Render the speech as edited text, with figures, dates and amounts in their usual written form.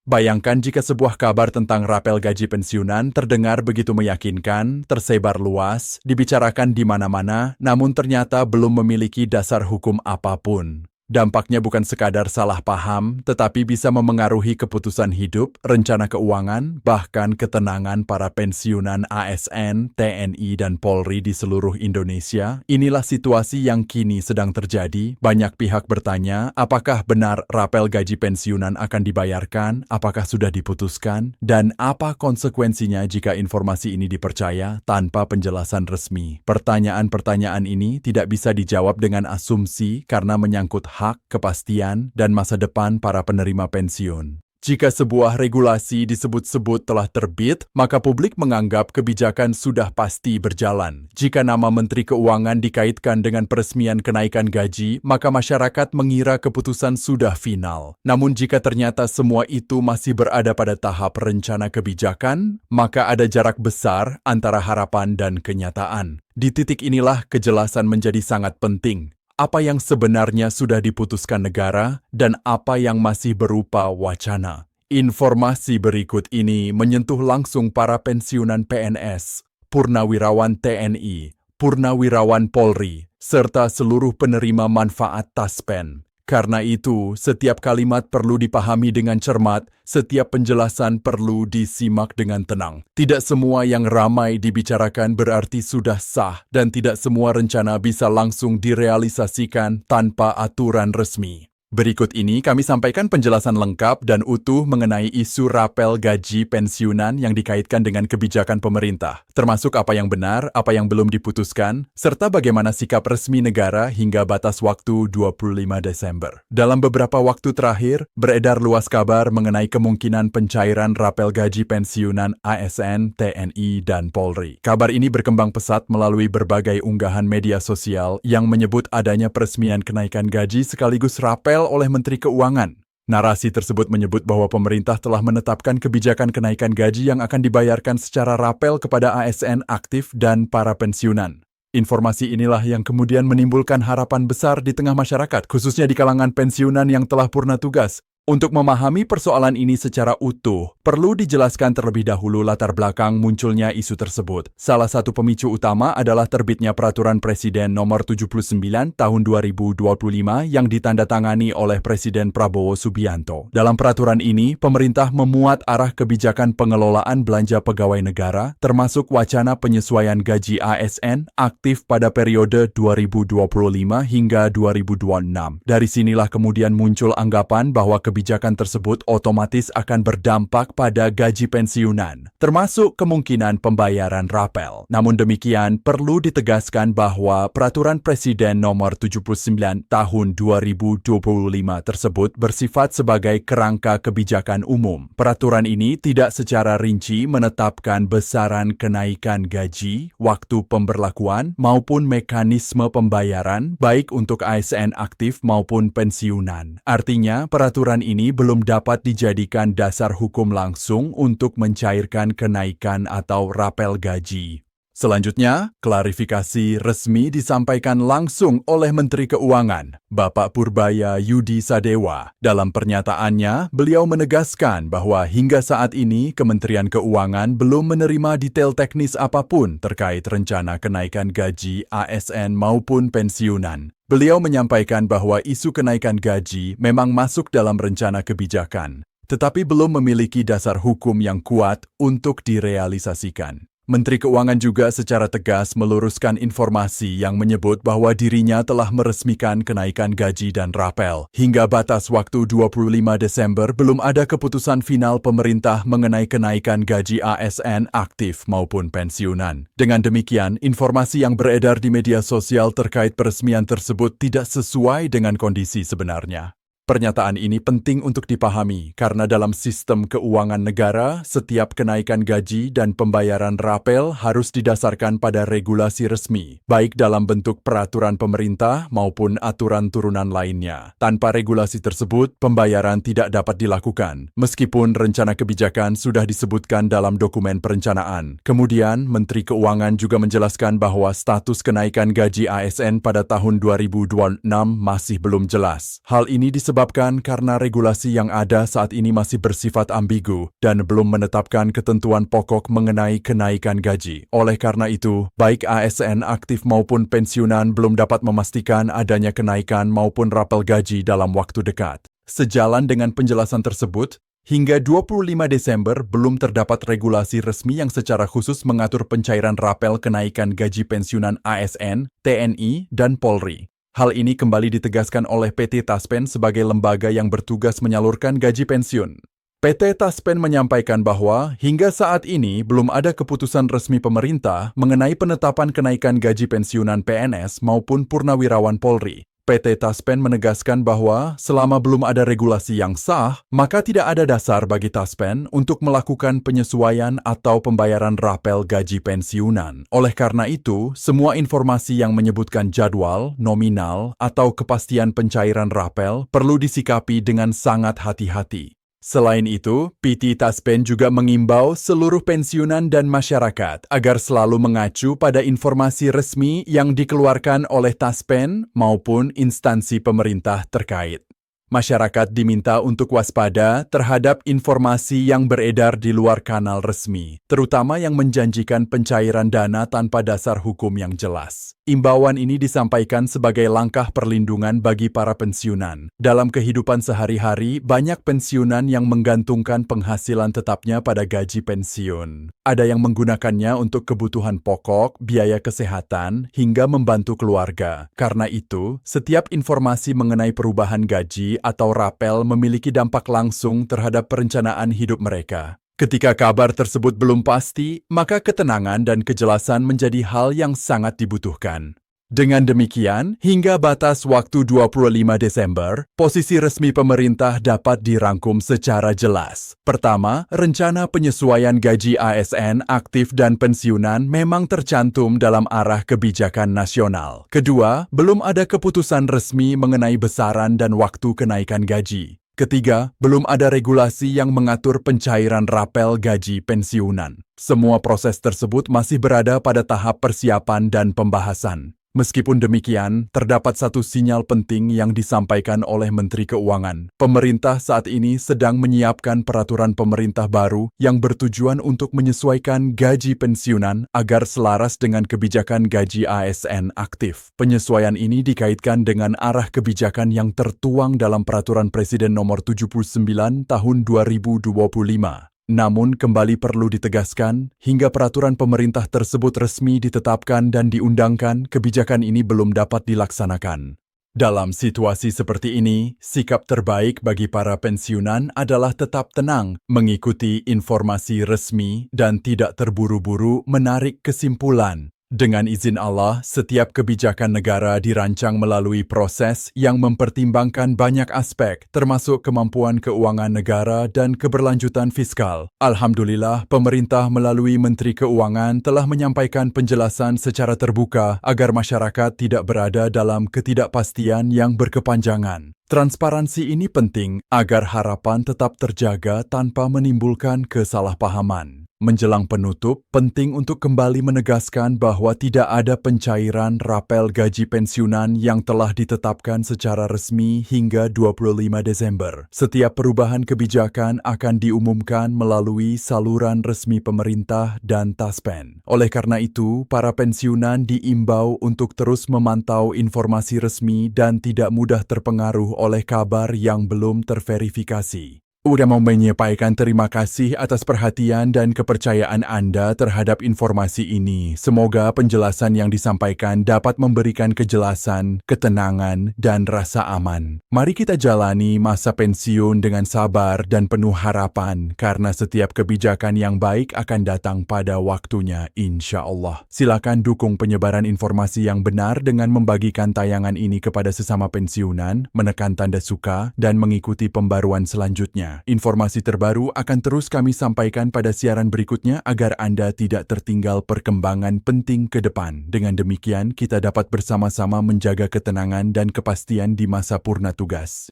Bayangkan jika sebuah kabar tentang rapel gaji pensiunan terdengar begitu meyakinkan, tersebar luas, dibicarakan di mana-mana, namun ternyata belum memiliki dasar hukum apapun. Dampaknya bukan sekadar salah paham, tetapi bisa memengaruhi keputusan hidup, rencana keuangan, bahkan ketenangan para pensiunan ASN, TNI, dan Polri di seluruh Indonesia. Inilah situasi yang kini sedang terjadi. Banyak pihak bertanya, apakah benar rapel gaji pensiunan akan dibayarkan, apakah sudah diputuskan, dan apa konsekuensinya jika informasi ini dipercaya tanpa penjelasan resmi. Pertanyaan-pertanyaan ini tidak bisa dijawab dengan asumsi karena menyangkut hak, kepastian, dan masa depan para penerima pensiun. Jika sebuah regulasi disebut-sebut telah terbit, maka publik menganggap kebijakan sudah pasti berjalan. Jika nama Menteri Keuangan dikaitkan dengan peresmian kenaikan gaji, maka masyarakat mengira keputusan sudah final. Namun jika ternyata semua itu masih berada pada tahap rencana kebijakan, maka ada jarak besar antara harapan dan kenyataan. Di titik inilah kejelasan menjadi sangat penting. Apa yang sebenarnya sudah diputuskan negara dan apa yang masih berupa wacana. Informasi berikut ini menyentuh langsung para pensiunan PNS, purnawirawan TNI, purnawirawan Polri, serta seluruh penerima manfaat Taspen. Karena itu, setiap kalimat perlu dipahami dengan cermat, setiap penjelasan perlu disimak dengan tenang. Tidak semua yang ramai dibicarakan berarti sudah sah, dan tidak semua rencana bisa langsung direalisasikan tanpa aturan resmi. Berikut ini kami sampaikan penjelasan lengkap dan utuh mengenai isu rapel gaji pensiunan yang dikaitkan dengan kebijakan pemerintah, termasuk apa yang benar, apa yang belum diputuskan, serta bagaimana sikap resmi negara hingga batas waktu 25 Desember. Dalam beberapa waktu terakhir, beredar luas kabar mengenai kemungkinan pencairan rapel gaji pensiunan ASN, TNI, dan Polri. Kabar ini berkembang pesat melalui berbagai unggahan media sosial yang menyebut adanya peresmian kenaikan gaji sekaligus rapel oleh Menteri Keuangan. Narasi tersebut menyebut bahwa pemerintah telah menetapkan kebijakan kenaikan gaji yang akan dibayarkan secara rapel kepada ASN aktif dan para pensiunan. Informasi inilah yang kemudian menimbulkan harapan besar di tengah masyarakat, khususnya di kalangan pensiunan yang telah purna tugas. Untuk memahami persoalan ini secara utuh, perlu dijelaskan terlebih dahulu latar belakang munculnya isu tersebut. Salah satu pemicu utama adalah terbitnya Peraturan Presiden Nomor 79 Tahun 2025 yang ditandatangani oleh Presiden Prabowo Subianto. Dalam peraturan ini, pemerintah memuat arah kebijakan pengelolaan belanja pegawai negara, termasuk wacana penyesuaian gaji ASN aktif pada periode 2025 hingga 2026. Dari sinilah kemudian muncul anggapan bahwa kebijakan tersebut otomatis akan berdampak pada gaji pensiunan, termasuk kemungkinan pembayaran rapel. Namun demikian, perlu ditegaskan bahwa Peraturan Presiden Nomor 79 Tahun 2025 tersebut bersifat sebagai kerangka kebijakan umum. Peraturan ini tidak secara rinci menetapkan besaran kenaikan gaji, waktu pemberlakuan, maupun mekanisme pembayaran, baik untuk ASN aktif maupun pensiunan. Artinya, peraturan ini belum dapat dijadikan dasar hukum langsung untuk mencairkan kenaikan atau rapel gaji. Selanjutnya, klarifikasi resmi disampaikan langsung oleh Menteri Keuangan, Bapak Purbaya Yudi Sadewa. Dalam pernyataannya, beliau menegaskan bahwa hingga saat ini Kementerian Keuangan belum menerima detail teknis apapun terkait rencana kenaikan gaji ASN maupun pensiunan. Beliau menyampaikan bahwa isu kenaikan gaji memang masuk dalam rencana kebijakan, tetapi belum memiliki dasar hukum yang kuat untuk direalisasikan. Menteri Keuangan juga secara tegas meluruskan informasi yang menyebut bahwa dirinya telah meresmikan kenaikan gaji dan rapel. Hingga batas waktu 25 Desember belum ada keputusan final pemerintah mengenai kenaikan gaji ASN aktif maupun pensiunan. Dengan demikian, informasi yang beredar di media sosial terkait peresmian tersebut tidak sesuai dengan kondisi sebenarnya. Pernyataan ini penting untuk dipahami karena dalam sistem keuangan negara, setiap kenaikan gaji dan pembayaran rapel harus didasarkan pada regulasi resmi, baik dalam bentuk peraturan pemerintah maupun aturan turunan lainnya. Tanpa regulasi tersebut, pembayaran tidak dapat dilakukan, meskipun rencana kebijakan sudah disebutkan dalam dokumen perencanaan. Kemudian, Menteri Keuangan juga menjelaskan bahwa status kenaikan gaji ASN pada tahun 2026 masih belum jelas. Hal ini disebabkan disebabkan karena regulasi yang ada saat ini masih bersifat ambigu dan belum menetapkan ketentuan pokok mengenai kenaikan gaji. Oleh karena itu, baik ASN aktif maupun pensiunan belum dapat memastikan adanya kenaikan maupun rapel gaji dalam waktu dekat. Sejalan dengan penjelasan tersebut, hingga 25 Desember belum terdapat regulasi resmi yang secara khusus mengatur pencairan rapel kenaikan gaji pensiunan ASN, TNI, dan Polri. Hal ini kembali ditegaskan oleh PT Taspen sebagai lembaga yang bertugas menyalurkan gaji pensiun. PT Taspen menyampaikan bahwa hingga saat ini belum ada keputusan resmi pemerintah mengenai penetapan kenaikan gaji pensiunan PNS maupun purnawirawan Polri. PT Taspen menegaskan bahwa selama belum ada regulasi yang sah, maka tidak ada dasar bagi Taspen untuk melakukan penyesuaian atau pembayaran rapel gaji pensiunan. Oleh karena itu, semua informasi yang menyebutkan jadwal, nominal, atau kepastian pencairan rapel perlu disikapi dengan sangat hati-hati. Selain itu, PT Taspen juga mengimbau seluruh pensiunan dan masyarakat agar selalu mengacu pada informasi resmi yang dikeluarkan oleh Taspen maupun instansi pemerintah terkait. Masyarakat diminta untuk waspada terhadap informasi yang beredar di luar kanal resmi, terutama yang menjanjikan pencairan dana tanpa dasar hukum yang jelas. Imbauan ini disampaikan sebagai langkah perlindungan bagi para pensiunan. Dalam kehidupan sehari-hari, banyak pensiunan yang menggantungkan penghasilan tetapnya pada gaji pensiun. Ada yang menggunakannya untuk kebutuhan pokok, biaya kesehatan, hingga membantu keluarga. Karena itu, setiap informasi mengenai perubahan gaji atau rapel memiliki dampak langsung terhadap perencanaan hidup mereka. Ketika kabar tersebut belum pasti, maka ketenangan dan kejelasan menjadi hal yang sangat dibutuhkan. Dengan demikian, hingga batas waktu 25 Desember, posisi resmi pemerintah dapat dirangkum secara jelas. Pertama, rencana penyesuaian gaji ASN aktif dan pensiunan memang tercantum dalam arah kebijakan nasional. Kedua, belum ada keputusan resmi mengenai besaran dan waktu kenaikan gaji. Ketiga, belum ada regulasi yang mengatur pencairan rapel gaji pensiunan. Semua proses tersebut masih berada pada tahap persiapan dan pembahasan. Meskipun demikian, terdapat satu sinyal penting yang disampaikan oleh Menteri Keuangan. Pemerintah saat ini sedang menyiapkan peraturan pemerintah baru yang bertujuan untuk menyesuaikan gaji pensiunan agar selaras dengan kebijakan gaji ASN aktif. Penyesuaian ini dikaitkan dengan arah kebijakan yang tertuang dalam Peraturan Presiden Nomor 79 Tahun 2025. Namun, kembali perlu ditegaskan, hingga peraturan pemerintah tersebut resmi ditetapkan dan diundangkan, kebijakan ini belum dapat dilaksanakan. Dalam situasi seperti ini, sikap terbaik bagi para pensiunan adalah tetap tenang, mengikuti informasi resmi, dan tidak terburu-buru menarik kesimpulan. Dengan izin Allah, setiap kebijakan negara dirancang melalui proses yang mempertimbangkan banyak aspek, termasuk kemampuan keuangan negara dan keberlanjutan fiskal. Alhamdulillah, pemerintah melalui Menteri Keuangan telah menyampaikan penjelasan secara terbuka agar masyarakat tidak berada dalam ketidakpastian yang berkepanjangan. Transparansi ini penting agar harapan tetap terjaga tanpa menimbulkan kesalahpahaman. Menjelang penutup, penting untuk kembali menegaskan bahwa tidak ada pencairan rapel gaji pensiunan yang telah ditetapkan secara resmi hingga 25 Desember. Setiap perubahan kebijakan akan diumumkan melalui saluran resmi pemerintah dan Taspen. Oleh karena itu, para pensiunan diimbau untuk terus memantau informasi resmi dan tidak mudah terpengaruh oleh kabar yang belum terverifikasi. Udah mau menyampaikan terima kasih atas perhatian dan kepercayaan Anda terhadap informasi ini. Semoga penjelasan yang disampaikan dapat memberikan kejelasan, ketenangan, dan rasa aman. Mari kita jalani masa pensiun dengan sabar dan penuh harapan, karena setiap kebijakan yang baik akan datang pada waktunya, insya Allah. Silakan dukung penyebaran informasi yang benar dengan membagikan tayangan ini kepada sesama pensiunan, menekan tanda suka, dan mengikuti pembaruan selanjutnya. Informasi terbaru akan terus kami sampaikan pada siaran berikutnya agar Anda tidak tertinggal perkembangan penting ke depan. Dengan demikian, kita dapat bersama-sama menjaga ketenangan dan kepastian di masa purna tugas.